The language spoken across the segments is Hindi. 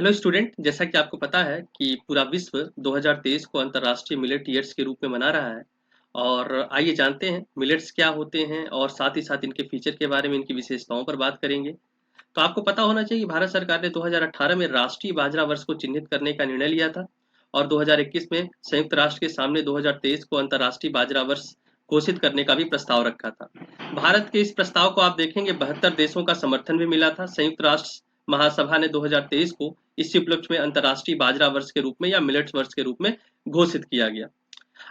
हेलो स्टूडेंट, जैसा कि आपको पता है कि पूरा विश्व 2023 को अंतर्राष्ट्रीय मिलेट ईयर्स के रूप में मना रहा है। और आइए जानते हैं मिलेट्स क्या होते हैं और साथ ही साथ इनके फीचर के बारे में, इनकी विशेषताओं पर बात करेंगे। तो आपको पता होना चाहिए कि भारत सरकार ने 2018 में राष्ट्रीय बाजरा वर्ष को चिन्हित करने का निर्णय लिया था और 2021 में संयुक्त राष्ट्र के सामने 2023 को अंतर्राष्ट्रीय बाजरा वर्ष घोषित करने का भी प्रस्ताव रखा था। भारत के इस प्रस्ताव को आप देखेंगे 72 देशों का समर्थन भी मिला था। संयुक्त राष्ट्र महासभा ने 2023 को इसी उपलक्ष्य में अंतर्राष्ट्रीय बाजरा वर्ष के रूप में या मिलेट्स वर्ष के रूप में घोषित किया गया।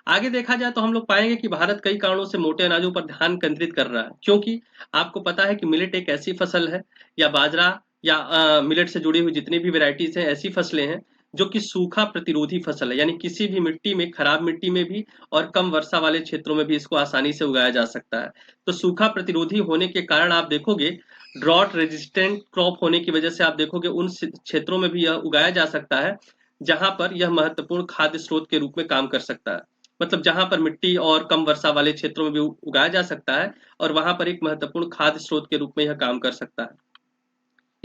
आगे देखा जाए तो हम लोग पाएंगे कि भारत कई कारणों से मोटे अनाजों पर ध्यान केंद्रित कर रहा है, क्योंकि आपको पता है कि मिलेट एक ऐसी फसल है या बाजरा या मिलेट से जुड़ी हुई जितनी भी वैरायटीज हैं, ऐसी फसलें हैं जो कि सूखा प्रतिरोधी फसल है, यानी किसी भी मिट्टी में, खराब मिट्टी में भी और कम वर्षा वाले क्षेत्रों में भी इसको आसानी से उगाया जा सकता है। तो सूखा प्रतिरोधी होने के कारण आप देखोगे ड्रॉट रेजिस्टेंट क्रॉप होने की वजह से आप देखोगे उन क्षेत्रों में भी यह उगाया जा सकता है जहां पर यह महत्वपूर्ण खाद्य स्रोत के रूप में काम कर सकता है। मतलब जहां पर मिट्टी और कम वर्षा वाले क्षेत्रों में भी उगाया जा सकता है और वहां पर एक महत्वपूर्ण खाद्य स्रोत के रूप में यह काम कर सकता है।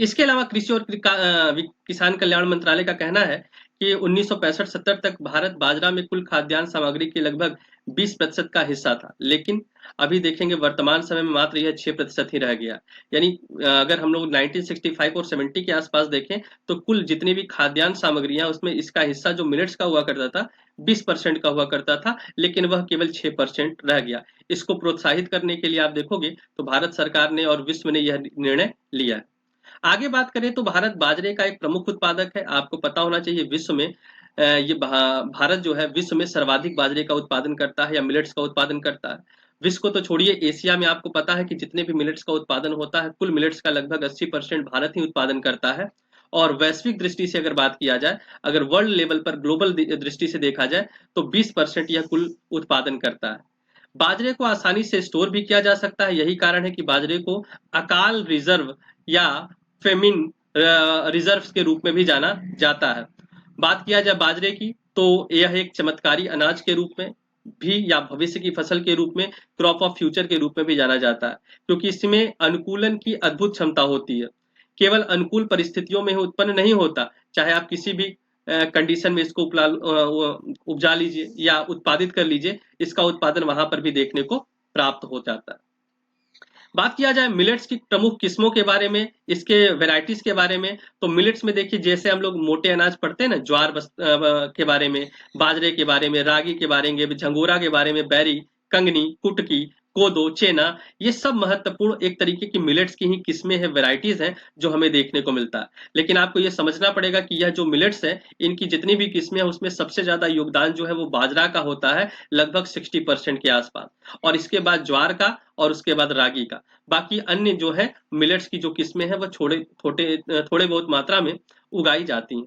इसके अलावा कृषि और किसान कल्याण मंत्रालय का कहना है कि 1965-70 तक भारत बाजरा में कुल खाद्यान्न सामग्री के लगभग 20% का हिस्सा था, लेकिन अभी देखेंगे वर्तमान समय में मात्र यह 6% ही रह गया। यानी अगर हम लोग 1965 और 70 के आसपास देखें तो कुल जितनी भी खाद्यान्न सामग्रियां उसमें इसका हिस्सा जो मिलेट्स का हुआ करता था 20% का हुआ करता था, लेकिन वह केवल 6% रह गया। इसको प्रोत्साहित करने के लिए आप देखोगे तो भारत सरकार ने और विश्व ने यह निर्णय लिया है। आगे बात करें तो भारत बाजरे का एक प्रमुख उत्पादक है। आपको पता होना चाहिए विश्व में ये भारत जो है विश्व में सर्वाधिक बाजरे का उत्पादन करता है या मिलेट्स का उत्पादन करता है। विश्व को तो छोड़िए, एशिया में आपको पता है कि जितने भी मिलेट्स का उत्पादन होता है कुल मिलेट्स का लगभग 80% भारत ही उत्पादन करता है। और वैश्विक दृष्टि से अगर बात किया जाए, अगर वर्ल्ड लेवल पर ग्लोबल दृष्टि से देखा जाए तो 20% यह कुल उत्पादन करता है। बाजरे को आसानी से स्टोर भी किया जा सकता है। यही कारण है कि बाजरे को अकाल रिजर्व या फेमिन रिजर्व्स के रूप में भी जाना जाता है। बात किया जाए बाजरे की तो यह एक चमत्कारी अनाज के रूप में भी या भविष्य की फसल के रूप में, क्रॉप ऑफ फ्यूचर के रूप में भी जाना जाता है, क्योंकि इसमें अनुकूलन की अद्भुत क्षमता होती है। केवल अनुकूल परिस्थितियों में ही उत्पन्न नहीं होता, चाहे आप किसी भी कंडीशन में इसको उपजा लीजिए या उत्पादित कर लीजिए, इसका उत्पादन वहां पर भी देखने को प्राप्त हो जाता है। बात किया जाए मिलेट्स की प्रमुख किस्मों के बारे में, इसके वेराइटीज के बारे में, तो मिलेट्स में देखिए जैसे हम लोग मोटे अनाज पढ़ते हैं ना, ज्वार के बारे में, बाजरे के बारे में, रागी के बारे में, झंगोरा के बारे में, बैरी, कंगनी, कुटकी, कोदो, चेना, ये सब महत्वपूर्ण एक तरीके की मिलेट्स की ही किस्में हैं, वेराइटीज हैं जो हमें देखने को मिलता है। लेकिन आपको ये समझना पड़ेगा कि यह जो मिलेट्स है इनकी जितनी भी किस्में हैं उसमें सबसे ज्यादा योगदान जो है वो बाजरा का होता है, लगभग 60% के आसपास, और इसके बाद ज्वार का और उसके बाद रागी का। बाकी अन्य जो है मिलेट्स की जो किस्में हैं वो थोड़े बहुत मात्रा में उगाई जाती हैं।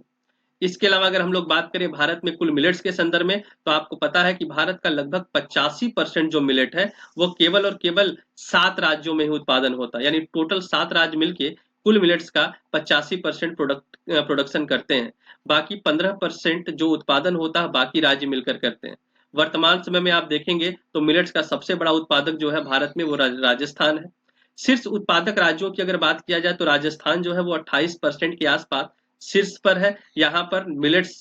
इसके अलावा अगर हम लोग बात करें भारत में कुल मिलेट्स के संदर्भ में, तो आपको पता है कि भारत का लगभग 85% जो मिलेट है वो केवल और केवल 7 राज्यों में ही उत्पादन होता है। यानी टोटल 7 राज्य मिलके कुल मिलेट्स का 85% प्रोडक्शन करते हैं। बाकी 15% जो उत्पादन होता है बाकी राज्य मिलकर करते हैं। वर्तमान समय में आप देखेंगे तो मिलेट्स का सबसे बड़ा उत्पादक जो है भारत में वो राजस्थान है। शीर्ष उत्पादक राज्यों की अगर बात किया जाए तो राजस्थान जो है वो 28% के आसपास शीर्ष पर है। यहाँ पर मिलेट्स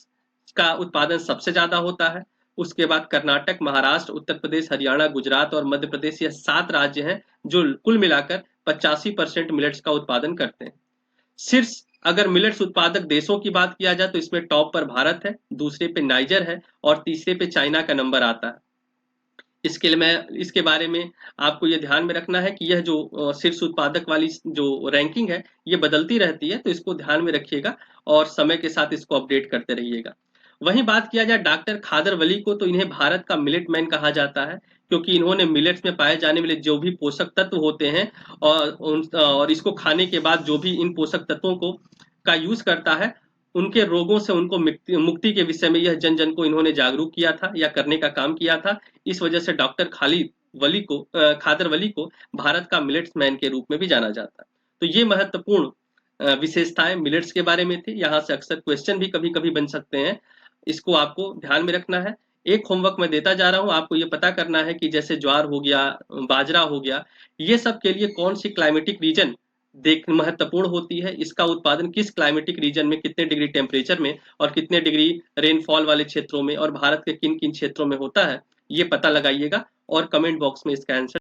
का उत्पादन सबसे ज्यादा होता है। उसके बाद कर्नाटक, महाराष्ट्र, उत्तर प्रदेश, हरियाणा, गुजरात और मध्य प्रदेश, ये 7 राज्य हैं जो कुल मिलाकर 85% मिलेट्स का उत्पादन करते हैं। शीर्ष अगर मिलेट्स उत्पादक देशों की बात किया जाए तो इसमें टॉप पर भारत है, दूसरे पे नाइजर है और तीसरे पे चाइना का नंबर आता है। इसके लिए मैं इसके बारे में आपको ये ध्यान में रखना है कि यह जो शीर्ष उत्पादक वाली जो रैंकिंग है ये बदलती रहती है, तो इसको ध्यान में रखिएगा और समय के साथ इसको अपडेट करते रहिएगा। वहीं बात किया जाए डॉक्टर खादर वली को, तो इन्हें भारत का मिलेट मैन कहा जाता है, क्योंकि इन्होंने मिलेट्स में पाए जाने वाले जो भी पोषक तत्व होते हैं और इसको खाने के बाद जो भी इन पोषक तत्वों को का यूज करता है, उनके रोगों से उनको मुक्ति के विषय में यह जन जन को इन्होंने जागरूक किया था या करने का काम किया था। इस वजह से डॉक्टर खादर वली को भारत का मिलेट्स मैन के रूप में भी जाना जाता है। तो ये महत्वपूर्ण विशेषताएं मिलेट्स के बारे में थी। यहाँ से अक्सर क्वेश्चन भी कभी कभी बन सकते हैं, इसको आपको ध्यान में रखना है। एक होमवर्क मैं देता जा रहा हूँ, आपको ये पता करना है कि जैसे ज्वार हो गया, बाजरा हो गया, ये सब के लिए कौन सी क्लाइमेटिक रीजन देख महत्वपूर्ण होती है। इसका उत्पादन किस क्लाइमेटिक रीजन में, कितने डिग्री टेम्परेचर में और कितने डिग्री रेनफॉल वाले क्षेत्रों में और भारत के किन किन क्षेत्रों में होता है, ये पता लगाइएगा और कमेंट बॉक्स में इसका आंसर